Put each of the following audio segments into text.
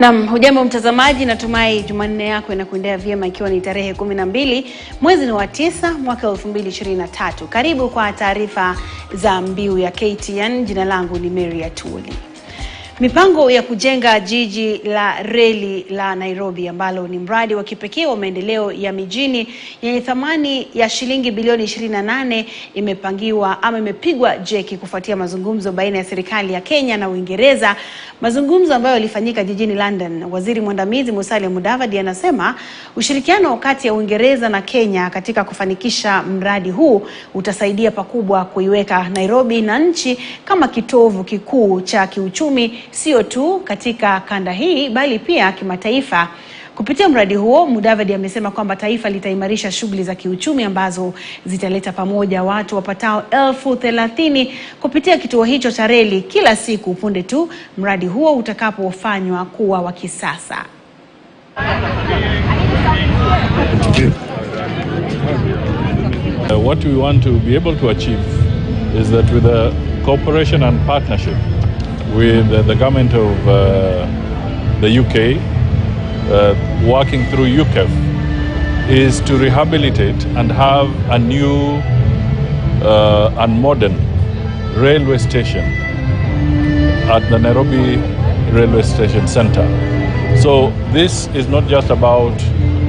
Naam, hujambo mtazamaji, natumai Jumanne yako inakuendea vyema ikiwa ni tarehe 12 mwezi wa 9 mwaka 2023. Karibu kwa taarifa za mbiu ya KTN. Jina langu ni Mary Atuli. Mipango ya kujenga jiji la reli la Nairobi ambalo ni mradi wa kipekee wa maendeleo ya mijini yenye thamani ya shilingi bilioni 28 imepangiwa ama imepigwa jeki kufuatia mazungumzo baina ya serikali ya Kenya na Uingereza, mazungumzo ambayo yalifanyika jijini London. Waziri mwandamizi Musalia Mudavadi anasema ushirikiano kati ya Uingereza na Kenya katika kufanikisha mradi huu utasaidia pakubwa kuiweka Nairobi na nchi kama kitovu kikuu cha kiuchumi, sio tu katika kanda hii bali pia kimataifa. Kupitia mradi huo, Mudavadi amesema kwamba taifa litaimarisha shughuli za kiuchumi ambazo zitaleta pamoja watu wapatao 30,000 kupitia kituo hicho cha reli kila siku punde tu mradi huo utakapofanywa kuwa wa kisasa. What we want to be able to achieve is that with a cooperation and partnership with the government of the UK, working through UKEF, is to rehabilitate and have a new and modern railway station at the Nairobi railway station center. So this is not just about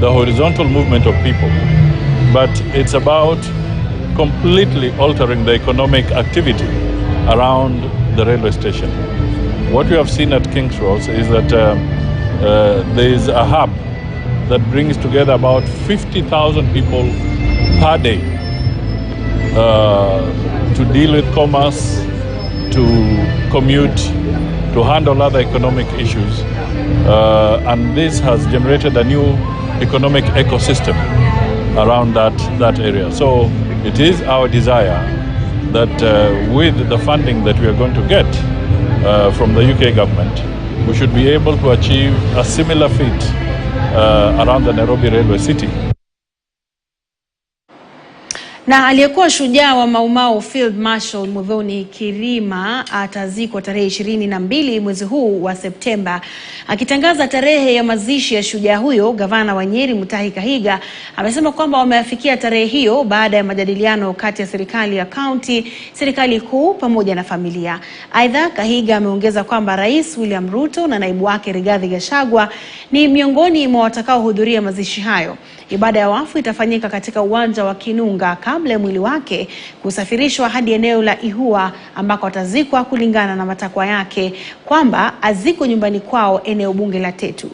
the horizontal movement of people, but it's about completely altering the economic activity around the railway station. What we have seen at King's Cross is that there is a hub that brings together about 50,000 people per day to deal with commerce, to commute, to handle other economic issues. And this has generated a new economic ecosystem around that area. So it is our desire that with the funding that we are going to get from the UK government, we should be able to achieve a similar feat around the Nairobi railway city. Na aliyekuwa shujaa wa Maumau Field Marshal Muthoni Kirima atazikwa tarehe 22 mwezi huu wa Septemba. Akitangaza tarehe ya mazishi ya shujaa huyo, Gavana wa Nyeri Kahiga amesema kwamba wameafikia tarehe hiyo baada ya majadiliano kati ya serikali ya kaunti, serikali kuu pamoja na familia. Aidha, Kahiga ameongeza kwamba Rais William Ruto na naibu wake Rigathi Gachagua ni miongoni mwa watakaohudhuria mazishi hayo. Ibada ya wafu itafanyika katika uwanja wa Kinunga kabla ya mwili wake kusafirishwa hadi eneo la Ihua ambako atazikwa kulingana na matakwa yake kwamba aziko nyumbani kwao eneo bunge la Tetu.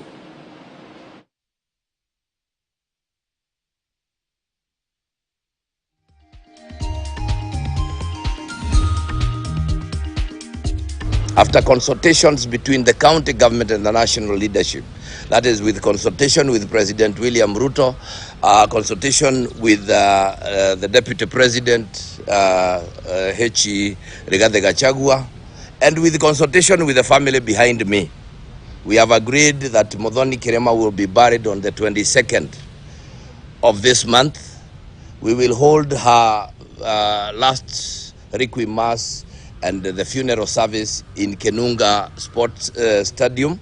After consultations between the county government and the national leadership, that is with consultation with President William Ruto, consultation with the Deputy President, H.E. Rigathi Gachagua, and with consultation with the family behind me, we have agreed that Muthoni Kirima will be buried on the 22nd of this month. We will hold her last requiem mass and the funeral service in Kinunga Sports Stadium,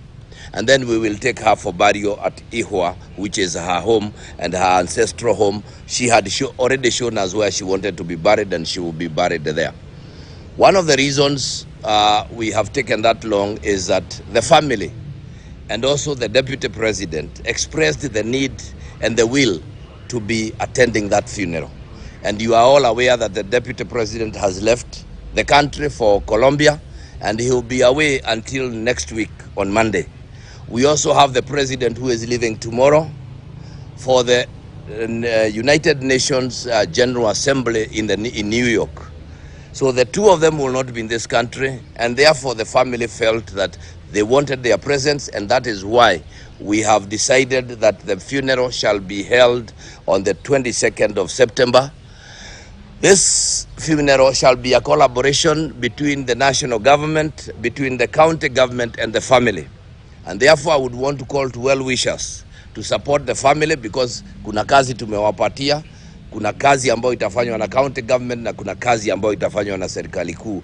and then we will take her for burial at Ihua, which is her home and her ancestral home. She had already shown us where she wanted to be buried, and she will be buried there. One of the reasons we have taken that long is that the family and also the Deputy President expressed the need and the will to be attending that funeral. And you are all aware that the Deputy President has left the country for Colombia, and he will be away until next week on Monday. We also have the President who is leaving tomorrow for the United Nations General Assembly in New York. So the two of them will not be in this country, and therefore the family felt that they wanted their presence, and that is why we have decided that the funeral shall be held on the 22nd of September. This funeral shall be a collaboration between the national government, between the county government and the family. And therefore I would want to call to well-wishers to support the family, because kuna kazi tumewapatia, kuna kazi ambayo itafanywa na county government na kuna kazi ambayo itafanywa na serikali kuu.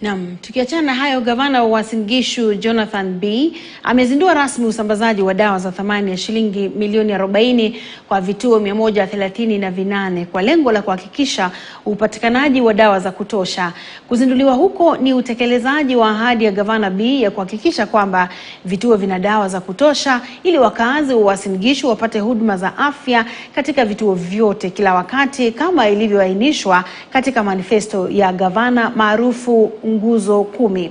Naam, tukiachana na hayo, gavana wa Uasin Gishu Jonathan B amezindua rasmi usambazaji wa dawa za thamani ya shilingi milioni 40 kwa vituo 138 kwa lengo la kuhakikisha upatikanaji wa dawa za kutosha. Kuzinduliwa huko ni utekelezaji wa ahadi ya gavana B ya kuhakikisha kwamba vituo vina dawa za kutosha ili wakazi wa Uasin Gishu wapate huduma za afya katika vituo vyote kila wakati kama ilivyoainishwa katika manifesto ya gavana maarufu Nguzo 10.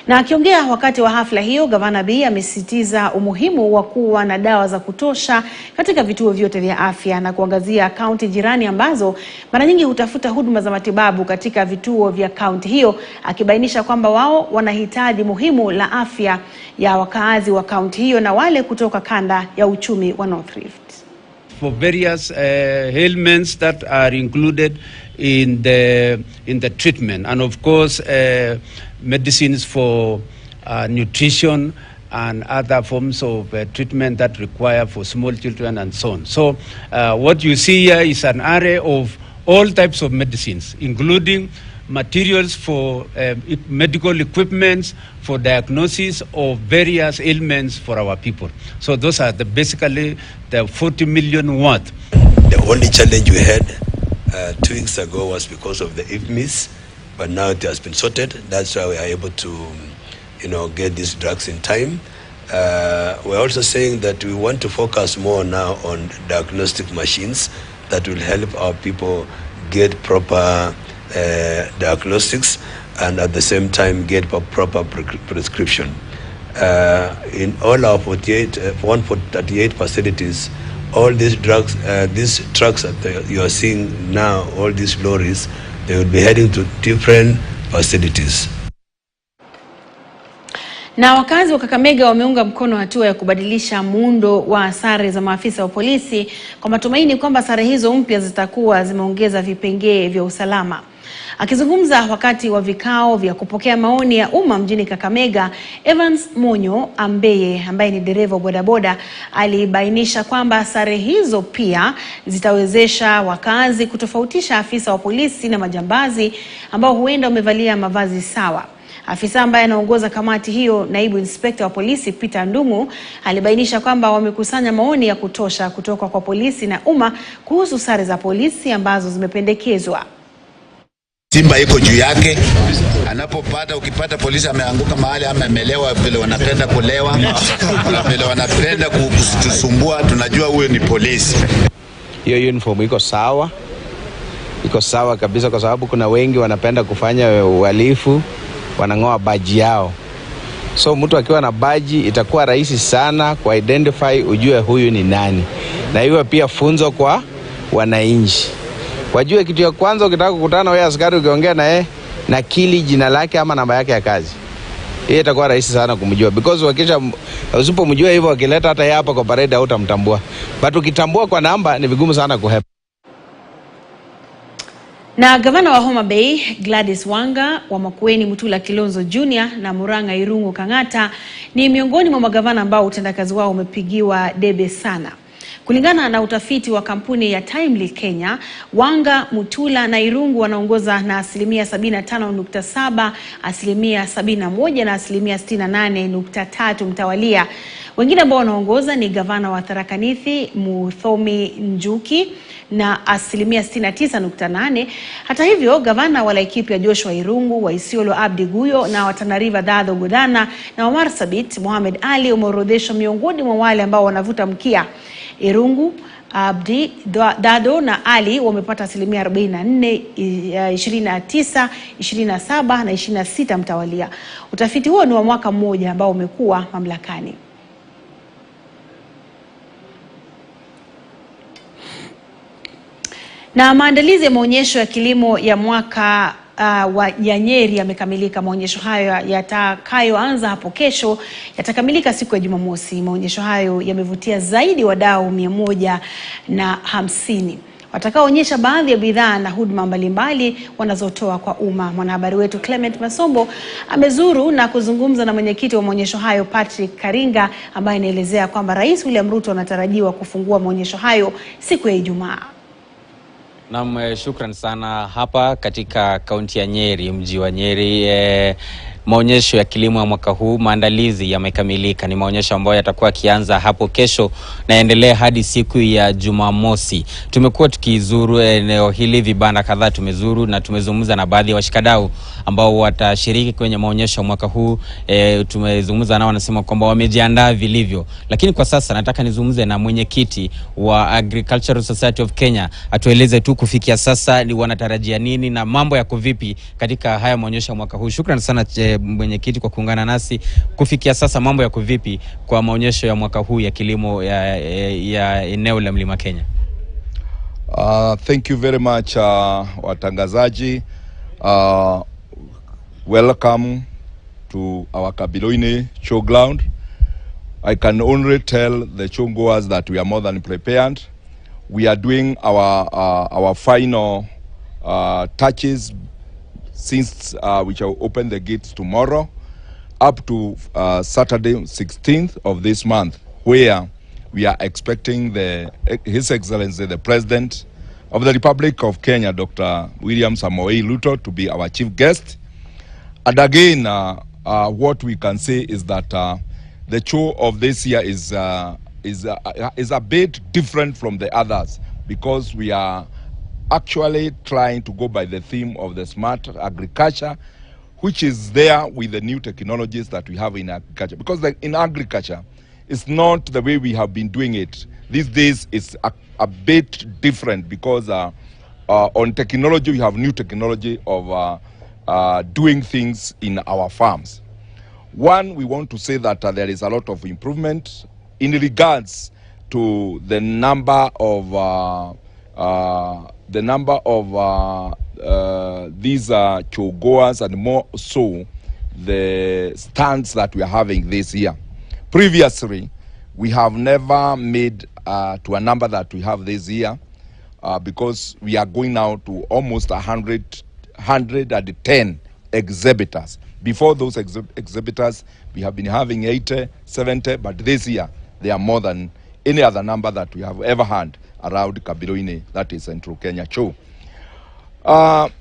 Na akiongea wakati wa hafla hiyo, gavana B amesisitiza umuhimu wa kuwa na dawa za kutosha katika vituo vyote vya afya na kuangazia kaunti jirani ambazo mara nyingi hutafuta huduma za matibabu katika vituo vya kaunti hiyo, akibainisha kwamba wao wanahitaji muhimu la afya ya wakazi wa kaunti hiyo na wale kutoka kanda ya uchumi wa North Rift. For various ailments that are included in the treatment, and of course medicines for nutrition and other forms of treatment that require for small children and so on. So what you see here is an array of all types of medicines, including materials for medical equipments for diagnosis of various ailments for our people. So those are basically the 40 million worth. The only challenge we had 2 weeks ago was because of the IFMIS, but now it has been sorted. That's why we are able to, get these drugs in time. We're also saying that we want to focus more now on diagnostic machines that will help our people get proper diagnostics and at the same time get proper prescription. In all our 138 facilities, all these drugs, these trucks that you are seeing now, all these lorries, they will be heading to different facilities. Na wakazi wa Kakamega wameunga mkono hatua ya kubadilisha muundo wa sare za maafisa wa polisi kwa matumaini kwamba sare hizo mpya zitakuwa zimeongeza vipengee vya usalama. Akizungumza wakati wa vikao vya kupokea maoni ya umma mjini Kakamega, Evans Monyo ambaye ni dereva bodaboda alibainisha kwamba sare hizo pia zitawezesha wakazi kutofautisha afisa wa polisi na majambazi ambao huenda wamevalia mavazi sawa. Afisa ambaye anaongoza kamati hiyo, naibu inspekta wa polisi Peter Ndungu, alibainisha kwamba wamekusanya maoni ya kutosha kutoka kwa polisi na umma kuhusu sare za polisi ambazo zimependekezwa. Simba iko juu yake, ukipata polisi ameanguka mahali ama amelewa vile wanapenda kulewa, vile wanapenda kutusumbua, tunajua huyo ni polisi. Hiyo uniform iko sawa kabisa, kwa sababu kuna wengi wanapenda kufanya uhalifu, wanangoa baji yao. So mtu akiwa na baji itakuwa rahisi sana ku identify, ujue huyu ni nani. Na hiyo pia funzo kwa wananchi. Wajue kitu ya kwanza, ukitaka kukutana na wewe askari ukiongea na yeye, nakili jina lake ama namba yake ya kazi. Hiyo itakuwa rahisi sana kumjua, because usipomjua hivyo akileta hata yeye hapa kwa parade hautamtambua. But ukitambua kwa namba ni vigumu sana kuhepa. Na gavana wa Homa Bay Gladys Wanga, wa Makueni Mutula Kilonzo Jr. na Murang'a Irungu Kang'ata ni miongoni mwa magavana ambao utendakazi wao umepigiwa debe sana. Kulingana na utafiti wa kampuni ya Timely Kenya, Wanga, Mutula na Irungu wanaongoza na 75.7%, 71% na 68.3% mtawalia. Wengine ambao wanaongoza ni gavana wa Tharaka Nithi Muthomi Njuki na 69.8%. Hata hivyo, gavana wa Laikipia Joshua Irungu, wa Isiolo Abdi Guyo na wa Tana River Dadho Godana na wa Marsabit Mohamed Ali umeorodheshwa miongoni mwa wale ambao wanavuta mkia. Irungu, Abdi, Dado na Ali wamepata 44, 29, 27 na 26 mtawalia. Utafiti huo ni wa mwaka mmoja ambao umekuwa mamlakani. Na maandalizi ya maonyesho ya kilimo ya mwaka ya Nyeri yamekamilika. Maonyesho hayo yatakayoanza hapo kesho yatakamilika siku ya Jumamosi. Maonyesho hayo yamevutia zaidi wadau 150 watakaoonyesha baadhi ya bidhaa na huduma mbalimbali wanazotoa kwa umma. Mwanahabari wetu Clement Masombo amezuru na kuzungumza na mwenyekiti wa maonyesho hayo Patrick Karinga, ambaye anaelezea kwamba Rais William Ruto anatarajiwa kufungua maonyesho hayo siku ya Ijumaa. Naam, shukran sana. Hapa katika kaunti ya Nyeri, mji wa Nyeri, maonyesho ya kilimo ya mwaka huu, maandalizi yamekamilika. Ni maonyesho ambayo yatakuwa yakianza hapo kesho na endelea hadi siku ya Jumamosi. Tumekuwa tukizuru eneo hili, vibanda kadhaa tumezuru na tumezungumza na baadhi ya washikadau ambao watashiriki kwenye maonyesho ya mwaka huu. Tumezungumza nao, wanasema kwamba wamejiandaa vilivyo. Lakini kwa sasa nataka nizungumze na mwenyekiti wa Agricultural Society of Kenya, atueleze tu kufikia sasa ni wanatarajia nini na mambo yako vipi katika haya maonyesho ya mwaka huu. Shukrani sana mwenyekiti kwa kuungana nasi. Kufikia sasa mambo yako vipi kwa maonyesho ya mwaka huu ya kilimo ya eneo la Mlima Kenya? Thank you very much watangazaji. Welcome to our Kabiloine showground. I can only tell the showgoers that we are more than prepared. We are doing our final touches since we shall open the gates tomorrow up to Saturday 16th of this month, where we are expecting His Excellency the President of the Republic of Kenya, Dr. William Samoei Ruto, to be our chief guest. And again, what we can say is that the show of this year is a bit different from the others, because we are actually trying to go by the theme of the smart agriculture, which is there with the new technologies that we have in agriculture. Because in agriculture, it's not the way we have been doing it. These days, it's a bit different, because on technology, we have new technology of doing things in our farms. One, we want to say that there is a lot of improvement in regards to the number of these showgoers, and more so the stands that we are having this year. Previously, we have never made to a number that we have this year, because we are going now to almost 110 exhibitors. Before those exhibitors, we have been having 80, 70, but this year they are more than any other number that we have ever had around Kabiloine, that is Central Kenya show.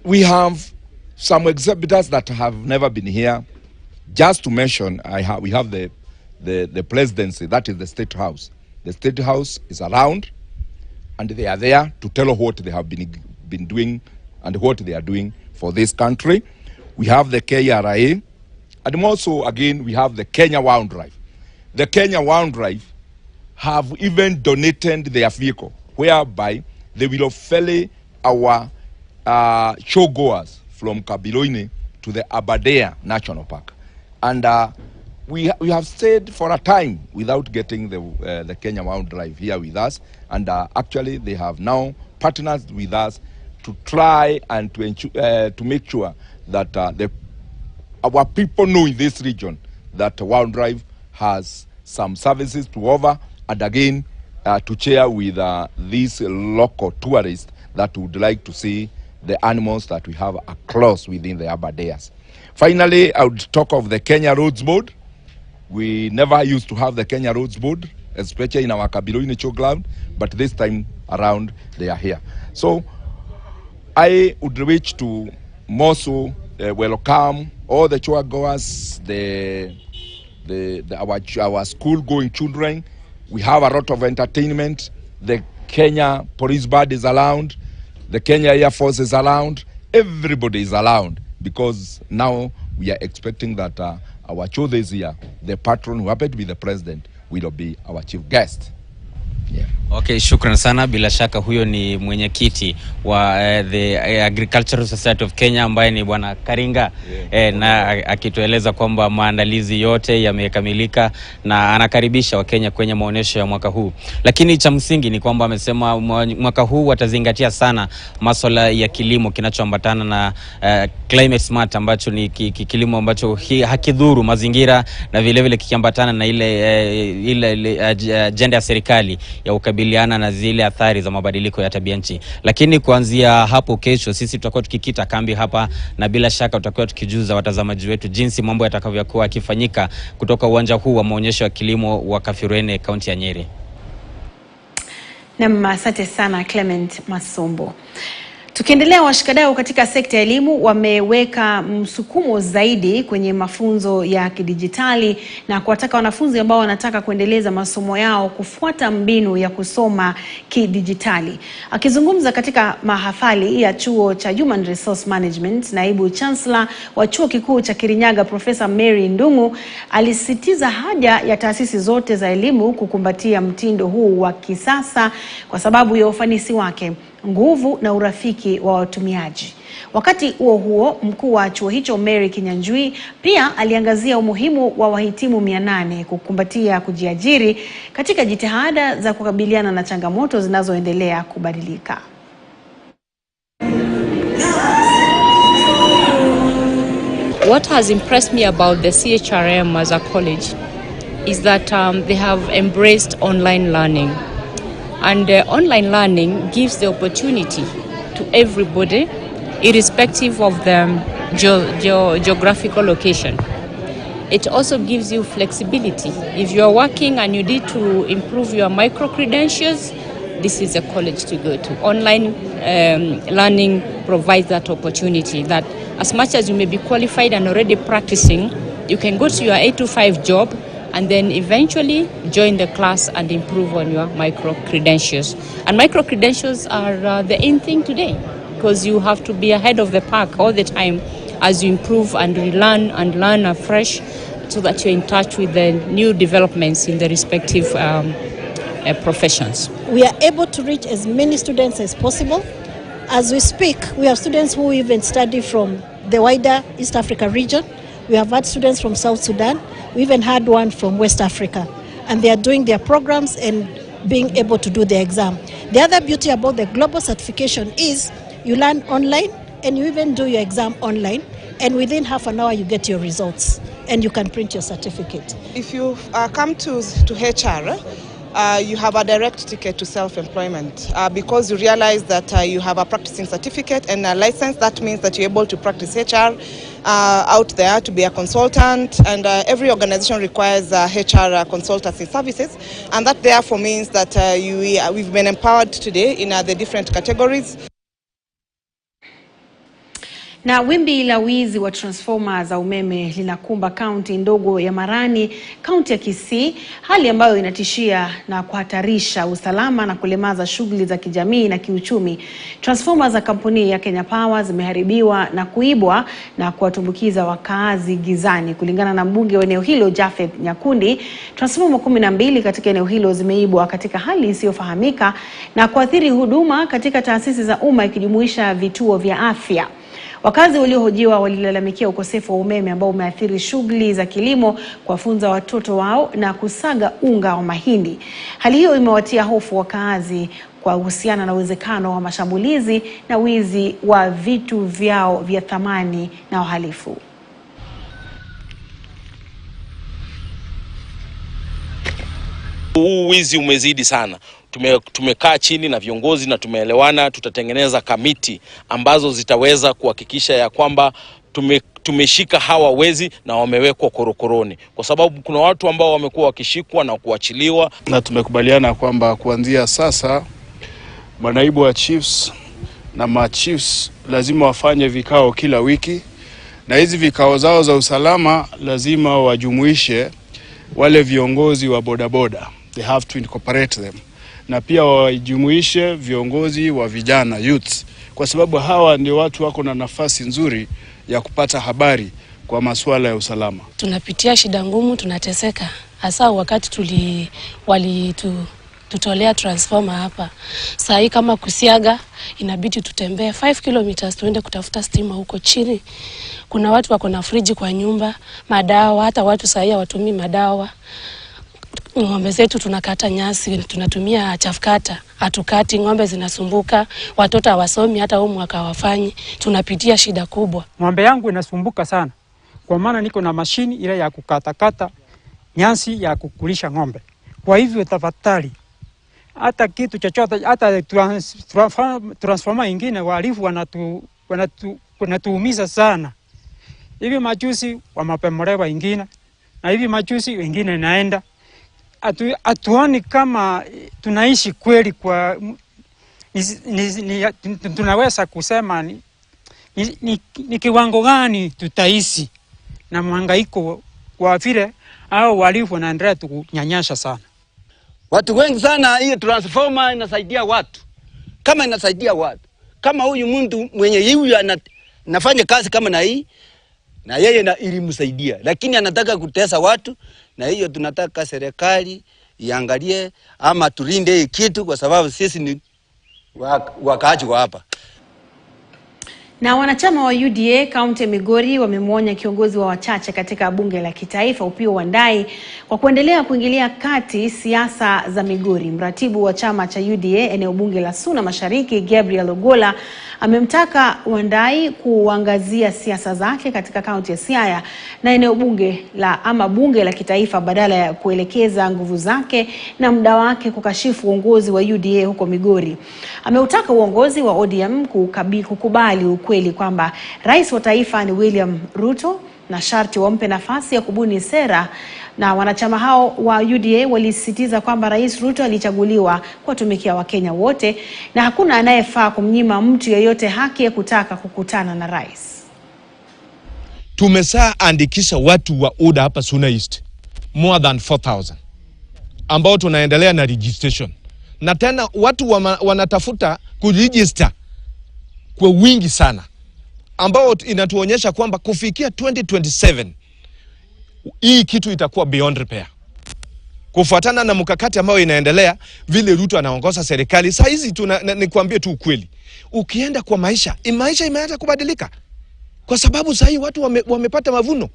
We have some exhibitors that have never been here. Just to mention, we have the presidency, that is the State House. The State House is around, and they are there to tell what they have been doing and what they are doing for this country. We have the KRA, and also, again, we have the Kenya Wildlife. The Kenya Wildlife have even donated their vehicle, whereby they will ferry our showgoers from Kabiloine to the Aberdare National Park. And we have stayed for a time without getting the Kenya Wildlife here with us, and actually they have now partnered with us to try and to make sure that our people know in this region that wildlife has some services to offer, and again to share with these local tourists that would like to see the animals that we have across within the Aberdares. Finally, I would talk of the Kenya Roads Board. We never used to have the Kenya Roads Board, especially in our Kabiloine showground, but this time around they are here. So I would wish to more so welcome all the showgoers, our school-going children. We have a lot of entertainment. The Kenya Police Guard is around. The Kenya Air Force is around. Everybody is around, because now we are expecting that our show this year, the patron who happened to be the president, will be our chief guest. Yeah. Okay, shukran sana. Bila shaka huyo ni mwenyekiti wa the Agricultural Society of Kenya ambaye ni Bwana Karinga, na akitueleza kwamba maandalizi yote yamekamilika na anakaribisha Wakenya kwenye maonyesho ya mwaka huu. Lakini cha msingi ni kwamba amesema mwaka huu watazingatia sana masuala ya kilimo kinachoambatana na climate smart, ambacho ni kilimo ambacho hakidhuru mazingira, na vile vile kikiambatana na ile agenda ya serikali ya kukabiliana na zile athari za mabadiliko ya tabia nchi. Lakini kuanzia hapo kesho sisi tutakuwa tukikita kambi hapa, na bila shaka tutakuwa tukijuza watazamaji wetu jinsi mambo yatakavyokuwa yakifanyika kutoka uwanja huu wa maonyesho ya kilimo wa Kafirene, kaunti ya Nyeri. Na asante sana Clement Masombo. Tukiendelea, washikadau katika sekta ya elimu wameweka msukumo zaidi kwenye mafunzo ya kidijitali na kuwataka wanafunzi ambao wanataka kuendeleza masomo yao kufuata mbinu ya kusoma kidijitali. Akizungumza katika mahafali ya chuo cha Human Resource Management, naibu chancellor wa chuo kikuu cha Kirinyaga Profesa Mary Ndung'u alisisitiza haja ya taasisi zote za elimu kukumbatia mtindo huu wa kisasa kwa sababu ya ufanisi wake, nguvu na urafiki wa watumiaji. Wakati huo huo, mkuu wa chuo hicho Mary Kinyanjui pia aliangazia umuhimu wa wahitimu 800 kukumbatia kujiajiri katika jitihada za kukabiliana na changamoto zinazoendelea kubadilika. What has impressed me about the CHRM as a college is that they have embraced online learning. And online learning gives the opportunity to everybody, irrespective of the geographical location. It also gives you flexibility. If you are working and you need to improve your micro-credentials, this is a college to go to. Online learning provides that opportunity that as much as you may be qualified and already practicing, you can go to your 8-to-5 job and then eventually join the class and improve on your micro-credentials. And micro-credentials are the in thing today because you have to be ahead of the pack all the time as you improve and relearn and learn afresh so that you're in touch with the new developments in the respective professions. We are able to reach as many students as possible. As we speak, we have students who even study from the wider East Africa region. We have had students from South Sudan. We even had one from West Africa. And they are doing their programs and being able to do the exam. The other beauty about the global certification is you learn online and you even do your exam online. And within half an hour you get your results and you can print your certificate. If you come to HR, you have a direct ticket to self-employment because you realize that you have a practicing certificate and a license. That means that you're able to practice HR out there, to be a consultant, and every organization requires HR consultancy services, and that therefore means that we've been empowered today in the different categories. Na wimbi la wizi wa transformer za umeme linakumba kaunti ndogo ya Marani, kaunti ya Kisii, hali ambayo inatishia na kuhatarisha usalama na kulemaza shughuli za kijamii na kiuchumi. Transformer za kampuni ya Kenya Power zimeharibiwa na kuibwa na kuwatumbukiza wakazi gizani. Kulingana na mbunge wa eneo hilo Jafeth Nyakundi, transformer 12 katika eneo hilo zimeibwa katika hali isiyofahamika na kuathiri huduma katika taasisi za umma ikijumuisha vituo vya afya. Wakazi waliohojiwa walilalamikia ukosefu wa umeme ambao umeathiri shughuli za kilimo, kuwafunza watoto wao na kusaga unga wa mahindi. Hali hiyo imewatia hofu wakazi kwa uhusiana na uwezekano wa mashambulizi na wizi wa vitu vyao vya thamani na uhalifu. Huu wizi umezidi sana. Tumekaa chini na viongozi na tumeelewana, tutatengeneza kamiti ambazo zitaweza kuhakikisha ya kwamba tumeshika hawa wezi na wamewekwa korokoroni, kwa sababu kuna watu ambao wamekuwa wakishikwa na kuachiliwa. Na tumekubaliana kwamba kuanzia sasa manaibu wa chiefs na machiefs lazima wafanye vikao kila wiki, na hizi vikao zao za usalama lazima wajumuishe wale viongozi wa bodaboda. They have to incorporate them. Na pia wajumuishe viongozi wa vijana, youths, kwa sababu hawa ndio watu wako na nafasi nzuri ya kupata habari kwa masuala ya usalama. Tunapitia shida ngumu, tunateseka. Hasa wakati tutolea transformer hapa. Saa hii kama kusiaga inabidi tutembee 5 kilometers tuende kutafuta stima huko chini. Kuna watu wako na friji kwa nyumba, madawa, hata watu saa hii hawatumii madawa. Ng'ombe zetu tunakata nyasi, tunatumia chafkata, hatukati, ng'ombe zinasumbuka, watoto hawasomi, hata huu mwaka hawafanyi. Tunapitia shida kubwa. Ng'ombe yangu inasumbuka sana, kwa maana niko na mashini ile ya kukatakata nyasi ya kukulisha ng'ombe. Kwa hivyo tafadhali, hata kitu chochote, hata transformer ingine wahalifu wanatuumiza sana. Hivi majuzi wamepemolewa ingine, na hivi majuzi wengine naenda. hatuoni kama tunaishi kweli kwa tunaweza kusema ni kiwango gani tutaishi na mhangaiko kwa vile au walifu wanaendelea kunyanyasha sana. Watu wengi sana, hiyo transformer inasaidia watu. Kama inasaidia watu, kama huyu mtu mwenye huyu anafanya kazi kama na hii, na yeye na ilimsaidia, lakini anataka kutesa watu, na hiyo tunataka serikali iangalie ama tulinde hii kitu, kwa sababu sisi ni wakaaji wa hapa. Na wanachama wa UDA kaunti ya Migori wamemwonya kiongozi wa wachache katika bunge la kitaifa Opiyo Wandayi kwa kuendelea kuingilia kati siasa za Migori. Mratibu wa chama cha UDA eneo bunge la Suna Mashariki Gabriel Ogola amemtaka Wandayi kuangazia siasa zake katika kaunti ya Siaya na eneo bunge la kitaifa badala ya kuelekeza nguvu zake na muda wake kukashifu uongozi wa UDA huko Migori. Ameutaka uongozi wa ODM kukubali ukweli kwamba rais wa taifa ni William Ruto na sharti wampe nafasi ya kubuni sera. Na wanachama hao wa UDA walisisitiza kwamba Rais Ruto alichaguliwa kuwatumikia Wakenya wote na hakuna anayefaa kumnyima mtu yeyote haki ya kutaka kukutana na rais. Tumesaa andikisha watu wa UDA hapa Suna East more than 4,000 ambao tunaendelea na registration, na tena watu wanatafuta kuregister kwa wingi sana, ambao inatuonyesha kwamba kufikia 2027 hii kitu itakuwa beyond repair. Kufuatana na mkakati ambao inaendelea vile Ruto anaongoza serikali, saa hizi nikwambie tu ukweli, ukienda kwa maisha imeanza kubadilika. Kwa sababu saa hii watu wamepata mavuno.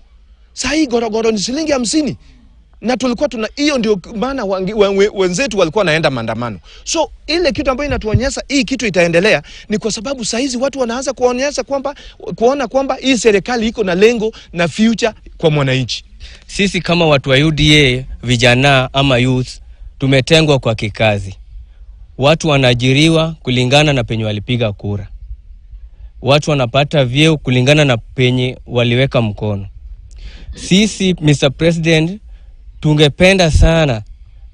Saa hii gorogoro ni shilingi 50. Na tulikuwa hiyo ndio maana wenzetu walikuwa naenda maandamano. So ile kitu ambayo inatuonyesha hii kitu itaendelea ni kwa sababu saa hizi watu wanaanza kuona kwamba hii serikali iko na lengo na future kwa mwananchi. Sisi kama watu wa UDA, vijana ama youth, tumetengwa kwa kikazi. Watu wanaajiriwa kulingana na penye walipiga kura. Watu wanapata vyeo kulingana na penye waliweka mkono. Sisi, Mr. President, tungependa sana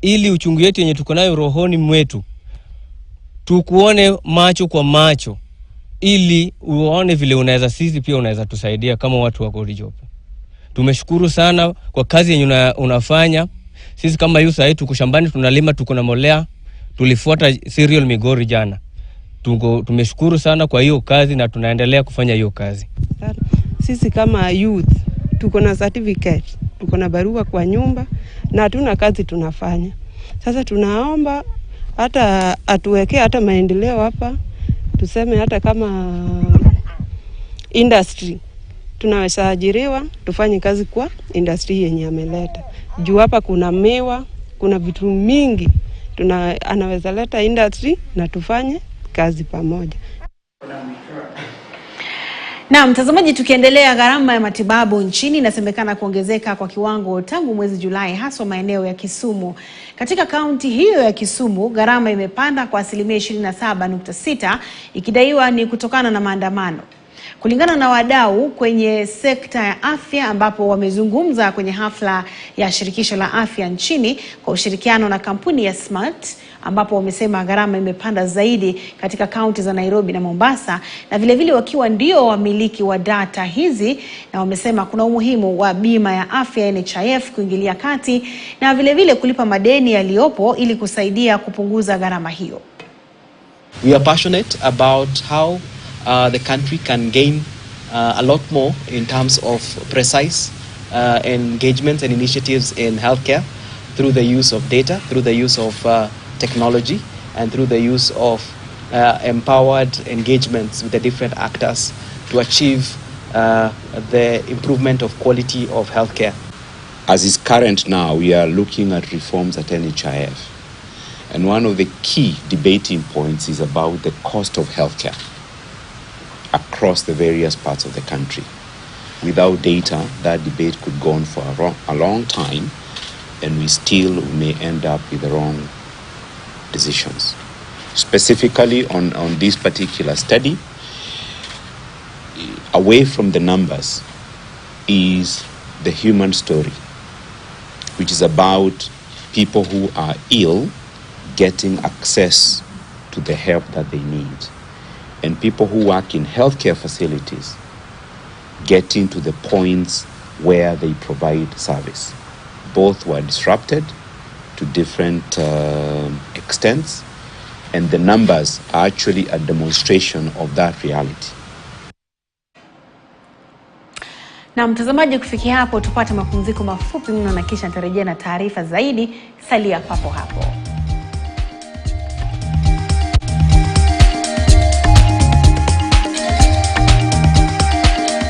ili uchungu yetu yenye tuko nayo rohoni mwetu tukuone macho kwa macho, ili uone vile sisi pia unaweza tusaidia kama watu wa Korijopo. Tumeshukuru sana kwa kazi yenye unafanya. Sisi kama youth hii tuko shambani tunalima, tuko na molea, tulifuata cereal Migori jana. Tumeshukuru sana kwa hiyo kazi na tunaendelea kufanya hiyo kazi. Sisi kama youth tuko na certificate, tuko na barua kwa nyumba na hatuna kazi tunafanya. Sasa tunaomba hata atuwekee hata maendeleo hapa, tuseme hata kama industry tunaweza ajiriwa tufanye kazi kwa industry yenye ameleta. Juu hapa kuna miwa, kuna vitu mingi, anaweza leta industry na tufanye kazi pamoja. Na mtazamaji, tukiendelea, gharama ya matibabu nchini inasemekana kuongezeka kwa kiwango tangu mwezi Julai, hasa maeneo ya Kisumu. Katika kaunti hiyo ya Kisumu, gharama imepanda kwa 27.6, ikidaiwa ni kutokana na maandamano. Kulingana na wadau kwenye sekta ya afya ambapo wamezungumza kwenye hafla ya shirikisho la afya nchini kwa ushirikiano na kampuni ya Smart, ambapo wamesema gharama imepanda zaidi katika kaunti za Nairobi na Mombasa, na vile vile wakiwa ndio wamiliki wa data hizi, na wamesema kuna umuhimu wa bima ya afya NHIF kuingilia kati na vile vile kulipa madeni yaliyopo ili kusaidia kupunguza gharama hiyo. We are passionate about how the country can gain a lot more in terms of precise engagements and initiatives in healthcare through the use of data, through the use of technology, and through the use of empowered engagements with the different actors to achieve the improvement of quality of healthcare. As is current now, we are looking at reforms at NHIF. And one of the key debating points is about the cost of healthcare across the various parts of the country. Without data, that debate could go on for a long time, and we still may end up with the wrong decisions. Specifically on this particular study, away from the numbers is the human story, which is about people who are ill getting access to the help that they need, and people who work in healthcare facilities getting to the points where they provide service. Both were disrupted to different extents, and the numbers are actually a demonstration of that reality. Na mtazamaji, kufikia hapo tupate mapumziko mafupi mno na kisha nitarejea na taarifa zaidi. Salia papo hapo.